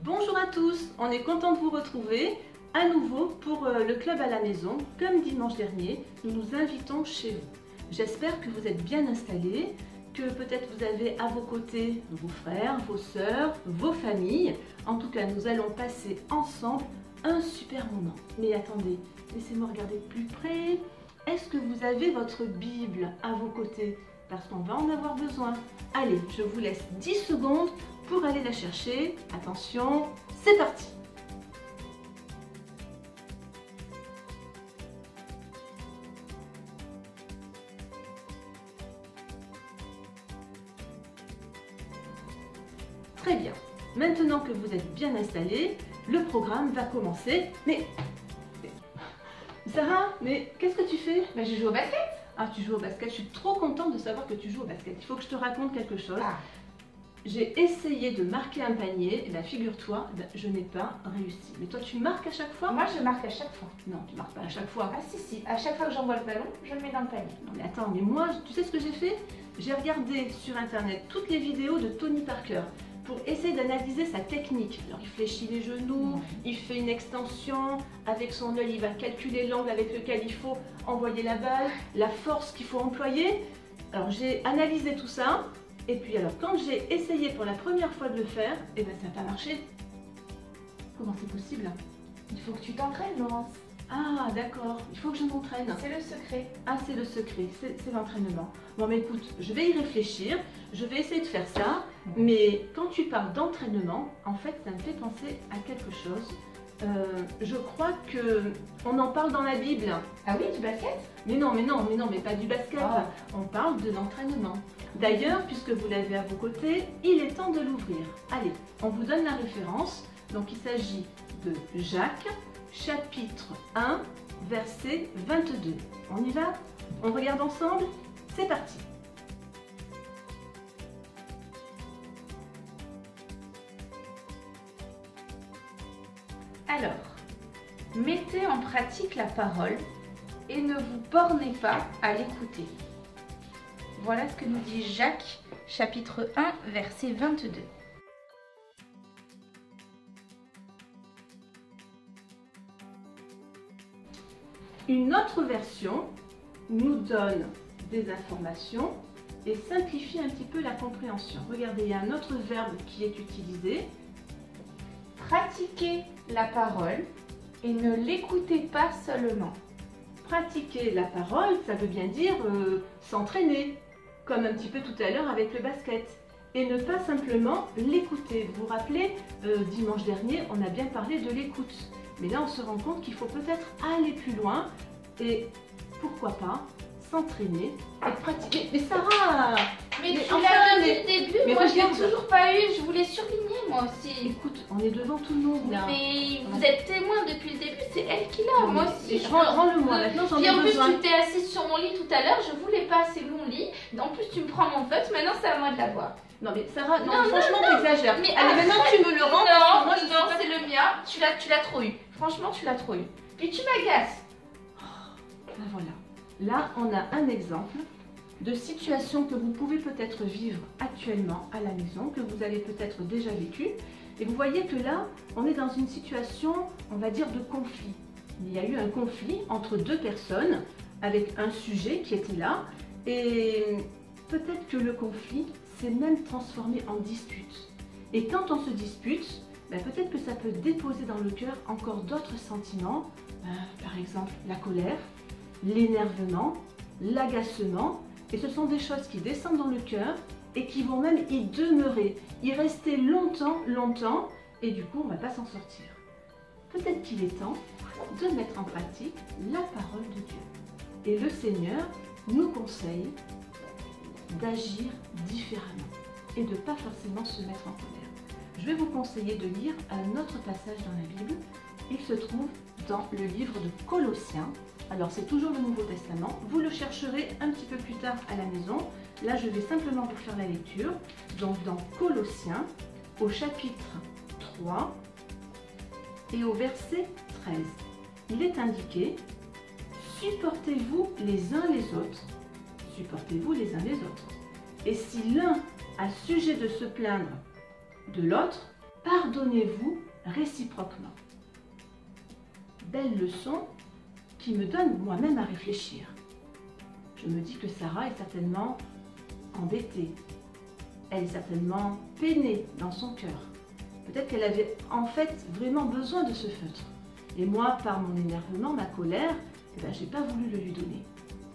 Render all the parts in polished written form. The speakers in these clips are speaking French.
Bonjour à tous, on est content de vous retrouver à nouveau pour le club à la maison. Comme dimanche dernier, nous nous invitons chez vous. J'espère que vous êtes bien installés, que peut-être vous avez à vos côtés vos frères, vos sœurs, vos familles. En tout cas, nous allons passer ensemble un super moment. Mais attendez, laissez-moi regarder de plus près. Est-ce que vous avez votre Bible à vos côtés? Parce qu'on va en avoir besoin. Allez, je vous laisse 10 secondes pour aller la chercher. Attention, c'est parti! Très bien. Maintenant que vous êtes bien installés, le programme va commencer. Mais Sarah, mais qu'est-ce que tu fais? Ben, je joue au basket. Ah, tu joues au basket. Je suis trop contente de savoir que tu joues au basket. Il faut que je te raconte quelque chose. Ah. J'ai essayé de marquer un panier. Et figure-toi, je n'ai pas réussi. Mais toi, tu marques à chaque fois? Moi, je marque à chaque fois. Non, tu marques pas à chaque fois. Ah si, à chaque fois que j'envoie le ballon, je le mets dans le panier. Non mais attends, mais moi, tu sais ce que j'ai fait? J'ai regardé sur internet toutes les vidéos de Tony Parker pour essayer d'analyser sa technique. Alors il fléchit les genoux, il fait une extension, avec son œil il va calculer l'angle avec lequel il faut envoyer la balle, la force qu'il faut employer. Alors j'ai analysé tout ça, et puis alors quand j'ai essayé pour la première fois de le faire, et ben ça n'a pas marché. Comment c'est possible? Il faut que tu t'entraînes, Laurence. Ah d'accord, il faut que je m'entraîne. C'est le secret. Ah, c'est le secret, c'est l'entraînement. Bon, mais écoute, je vais y réfléchir, je vais essayer de faire ça, mais quand tu parles d'entraînement, en fait, ça me fait penser à quelque chose. Je crois que on en parle dans la Bible. Ah oui, du basket? Mais pas du basket. Ah. On parle de l'entraînement. D'ailleurs, puisque vous l'avez à vos côtés, il est temps de l'ouvrir. Allez, on vous donne la référence. Donc, il s'agit de Jacques, chapitre 1, verset 22. On y va? On regarde ensemble? C'est parti! Alors, mettez en pratique la parole et ne vous bornez pas à l'écouter. Voilà ce que nous dit Jacques, chapitre 1, verset 22. Une autre version nous donne des informations et simplifie un petit peu la compréhension. Regardez, il y a un autre verbe qui est utilisé. Pratiquez la parole et ne l'écoutez pas seulement. Pratiquer la parole, ça veut bien dire s'entraîner, comme un petit peu tout à l'heure avec le basket. Et ne pas simplement l'écouter. Vous vous rappelez, dimanche dernier, on a bien parlé de l'écoute. Mais là, on se rend compte qu'il faut peut-être aller plus loin et pourquoi pas s'entraîner et pratiquer. Mais Sarah! Mais tu enfin, l'as dit dès le début, mais moi je l'ai regarde. toujours pas eu, je voulais surligner moi aussi. Écoute, on est devant tout le monde là. Mais vous êtes témoin depuis le début, c'est elle qui l'a, moi aussi. Rends-le-moi, maintenant j'en Puis ai en plus, besoin. tu t'es assise sur mon lit tout à l'heure, je voulais pas assez mon lit. En plus, tu me prends mon feutre, maintenant c'est à moi de l'avoir. Non mais Sarah, non, Non, franchement t'exagères. Mais allez, maintenant tu me le rends. parce que moi, je sais non, pas- c'est le mien, tu l'as trop eu. Franchement, tu l'as trop eu. Puis tu m'agaces. Ben voilà. Là, on a un exemple de situation que vous pouvez peut-être vivre actuellement à la maison, que vous avez peut-être déjà vécu. Et vous voyez que là, on est dans une situation, on va dire, de conflit. Il y a eu un conflit entre deux personnes avec un sujet qui était là. Et peut-être que le conflit s'est même transformé en dispute. Et quand on se dispute, ben peut-être que ça peut déposer dans le cœur encore d'autres sentiments, par exemple la colère, l'énervement, l'agacement. Et ce sont des choses qui descendent dans le cœur et qui vont même y demeurer, y rester longtemps, et du coup on ne va pas s'en sortir. Peut-être qu'il est temps de mettre en pratique la parole de Dieu. Et le Seigneur nous conseille d'agir différemment et de ne pas forcément se mettre en colère. Je vais vous conseiller de lire un autre passage dans la Bible. Il se trouve dans le livre de Colossiens. Alors c'est toujours le Nouveau Testament. Vous le chercherez un petit peu plus tard à la maison. Là je vais simplement vous faire la lecture. Donc dans Colossiens, au chapitre 3 et au verset 13, il est indiqué: supportez-vous les uns les autres. Supportez-vous les uns les autres. Et si l'un a sujet de se plaindre de l'autre, pardonnez-vous réciproquement. Belle leçon qui me donne moi-même à réfléchir. Je me dis que Sarah est certainement embêtée. Elle est certainement peinée dans son cœur. Peut-être qu'elle avait en fait vraiment besoin de ce feutre. Et moi, par mon énervement, ma colère, je n'ai pas voulu le lui donner.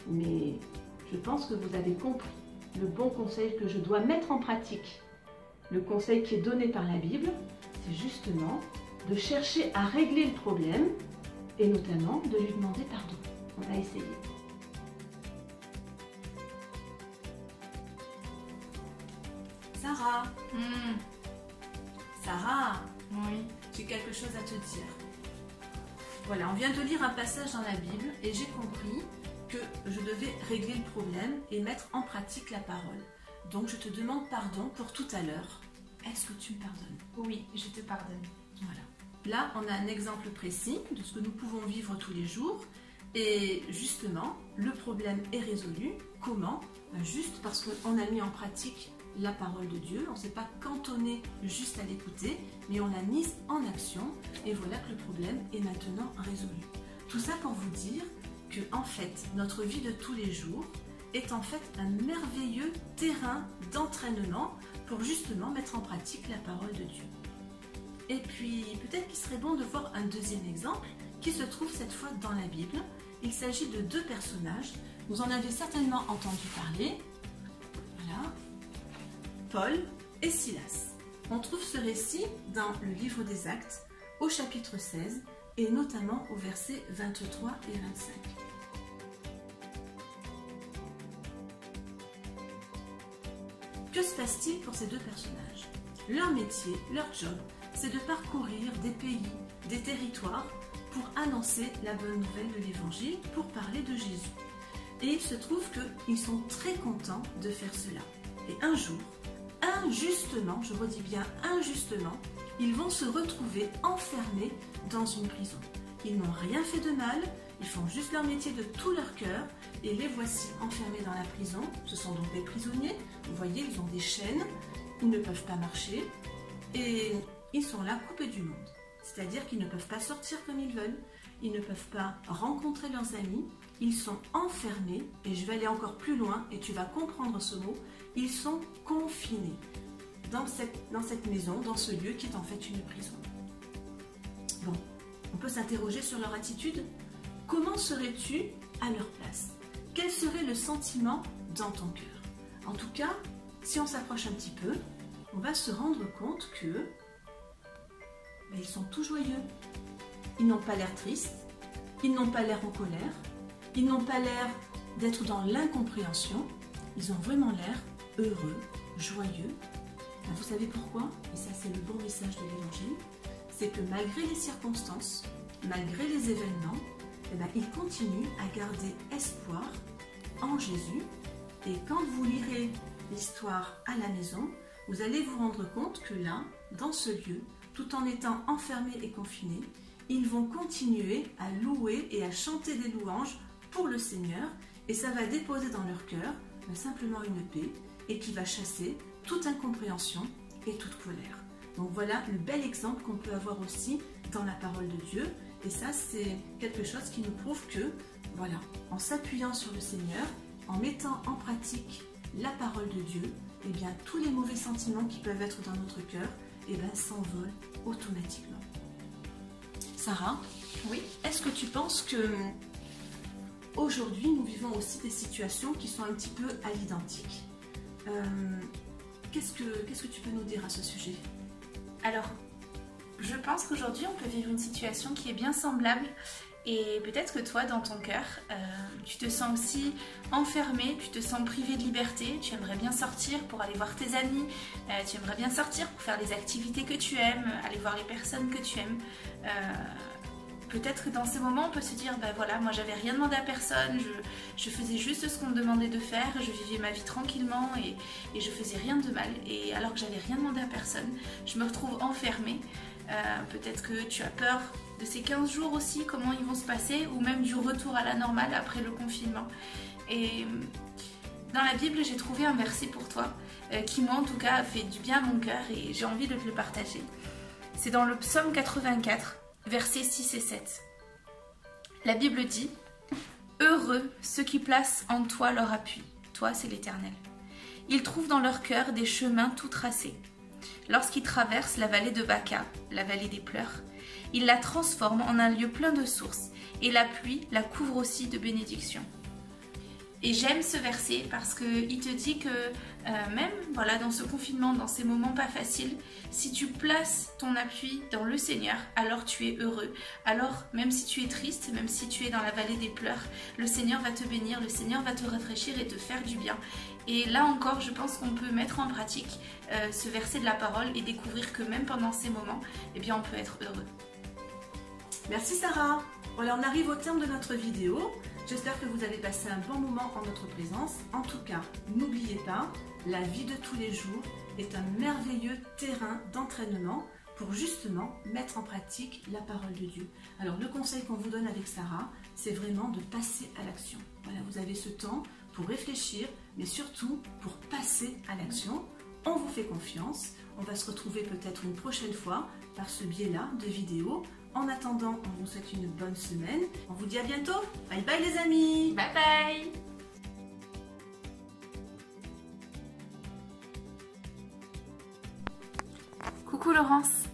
Mais je pense que vous avez compris le bon conseil que je dois mettre en pratique. Le conseil qui est donné par la Bible, c'est justement de chercher à régler le problème et notamment de lui demander pardon. On va essayer. Sarah, Sarah, Oui. j'ai quelque chose à te dire. Voilà, on vient de lire un passage dans la Bible et j'ai compris que je devais régler le problème et mettre en pratique la parole. Donc je te demande pardon pour tout à l'heure. Est-ce que tu me pardonnes? Oui, je te pardonne. Voilà. Là, on a un exemple précis de ce que nous pouvons vivre tous les jours. Et justement, le problème est résolu. Comment? Juste parce qu'on a mis en pratique la parole de Dieu. On ne s'est pas cantonné juste à l'écouter, mais on l'a mise en action. Et voilà que le problème est maintenant résolu. Tout ça pour vous dire que, en fait, notre vie de tous les jours est en fait un merveilleux terrain d'entraînement pour justement mettre en pratique la parole de Dieu. Et puis, peut-être qu'il serait bon de voir un deuxième exemple qui se trouve cette fois dans la Bible. Il s'agit de deux personnages. Vous en avez certainement entendu parler. Voilà. Paul et Silas. On trouve ce récit dans le livre des Actes, au chapitre 16, et notamment au verset 23 et 25. Que se passe-t-il pour ces deux personnages? Leur métier, leur job, c'est de parcourir des pays, des territoires pour annoncer la bonne nouvelle de l'Évangile, pour parler de Jésus. Et il se trouve qu'ils sont très contents de faire cela. Et un jour, injustement, je redis bien injustement, ils vont se retrouver enfermés dans une prison. Ils n'ont rien fait de mal, ils font juste leur métier de tout leur cœur et les voici enfermés dans la prison. Ce sont donc des prisonniers, vous voyez, ils ont des chaînes, ils ne peuvent pas marcher et ils sont là coupés du monde. C'est-à-dire qu'ils ne peuvent pas sortir comme ils veulent, ils ne peuvent pas rencontrer leurs amis, ils sont enfermés, et je vais aller encore plus loin et tu vas comprendre ce mot, ils sont confinés dans cette maison, dans ce lieu qui est en fait une prison. Bon, on peut s'interroger sur leur attitude. Comment serais-tu à leur place? Quel serait le sentiment dans ton cœur? En tout cas, si on s'approche un petit peu, on va se rendre compte que ils sont tout joyeux. Ils n'ont pas l'air tristes, ils n'ont pas l'air en colère, ils n'ont pas l'air d'être dans l'incompréhension, ils ont vraiment l'air heureux, joyeux. Vous savez pourquoi? Et ça c'est le bon message de l'Évangile, c'est que malgré les circonstances, malgré les événements, ils continuent à garder espoir en Jésus. Et quand vous lirez l'histoire à la maison, vous allez vous rendre compte que là, dans ce lieu, tout en étant enfermés et confinés, ils vont continuer à louer et à chanter des louanges pour le Seigneur, et ça va déposer dans leur cœur simplement une paix, et qui va chasser toute incompréhension et toute colère. Donc voilà le bel exemple qu'on peut avoir aussi dans la parole de Dieu, et ça c'est quelque chose qui nous prouve que, voilà, en s'appuyant sur le Seigneur, en mettant en pratique la parole de Dieu, eh bien tous les mauvais sentiments qui peuvent être dans notre cœur, s'envolent automatiquement. Sarah, Oui. est-ce que tu penses que aujourd'hui nous vivons aussi des situations qui sont un petit peu à l'identique? Qu'est-ce que tu peux nous dire à ce sujet? Alors, je pense qu'aujourd'hui, on peut vivre une situation qui est bien semblable. Et peut-être que toi, dans ton cœur, tu te sens aussi enfermé, tu te sens privé de liberté, tu aimerais bien sortir pour aller voir tes amis, tu aimerais bien sortir pour faire les activités que tu aimes, aller voir les personnes que tu aimes. Peut-être que dans ces moments, on peut se dire, ben voilà, moi j'avais rien demandé à personne, je faisais juste ce qu'on me demandait de faire, je vivais ma vie tranquillement et je faisais rien de mal. Et alors que j'avais rien demandé à personne, je me retrouve enfermée. Peut-être que tu as peur de ces 15 jours aussi, comment ils vont se passer, ou même du retour à la normale après le confinement. Et dans la Bible, j'ai trouvé un verset pour toi qui, moi en tout cas, a fait du bien à mon cœur et j'ai envie de te le partager. C'est dans le psaume 84, versets 6 et 7. La Bible dit « Heureux ceux qui placent en toi leur appui. Toi, c'est l'Éternel. Ils trouvent dans leur cœur des chemins tout tracés. Lorsqu'ils traversent la vallée de Baca, la vallée des pleurs, ils la transforment en un lieu plein de sources, et la pluie la couvre aussi de bénédictions. » Et j'aime ce verset parce qu'il te dit que même voilà, dans ce confinement, dans ces moments pas faciles, si tu places ton appui dans le Seigneur, alors tu es heureux. Alors même si tu es triste, même si tu es dans la vallée des pleurs, le Seigneur va te bénir, le Seigneur va te rafraîchir et te faire du bien. Et là encore, je pense qu'on peut mettre en pratique ce verset de la parole et découvrir que même pendant ces moments, eh bien, on peut être heureux. Merci Sarah. Voilà, on arrive au terme de notre vidéo. J'espère que vous avez passé un bon moment en notre présence. En tout cas, n'oubliez pas, la vie de tous les jours est un merveilleux terrain d'entraînement pour justement mettre en pratique la parole de Dieu. Alors le conseil qu'on vous donne avec Sarah, c'est vraiment de passer à l'action. Voilà, vous avez ce temps pour réfléchir, mais surtout pour passer à l'action. On vous fait confiance. On va se retrouver peut-être une prochaine fois par ce biais-là de vidéos. En attendant, on vous souhaite une bonne semaine. On vous dit à bientôt. Bye bye les amis. Bye bye. Coucou Laurence,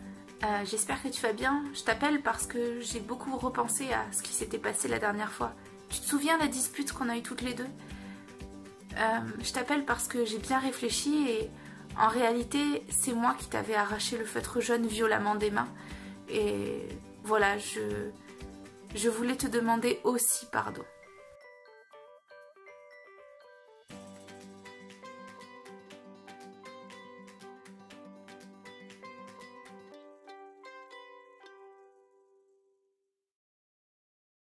j'espère que tu vas bien. Je t'appelle parce que j'ai beaucoup repensé à ce qui s'était passé la dernière fois. Tu te souviens la dispute qu'on a eue toutes les deux? Je t'appelle parce que j'ai bien réfléchi et en réalité, c'est moi qui t'avais arraché le feutre jaune violemment des mains. Et voilà, je voulais te demander aussi pardon.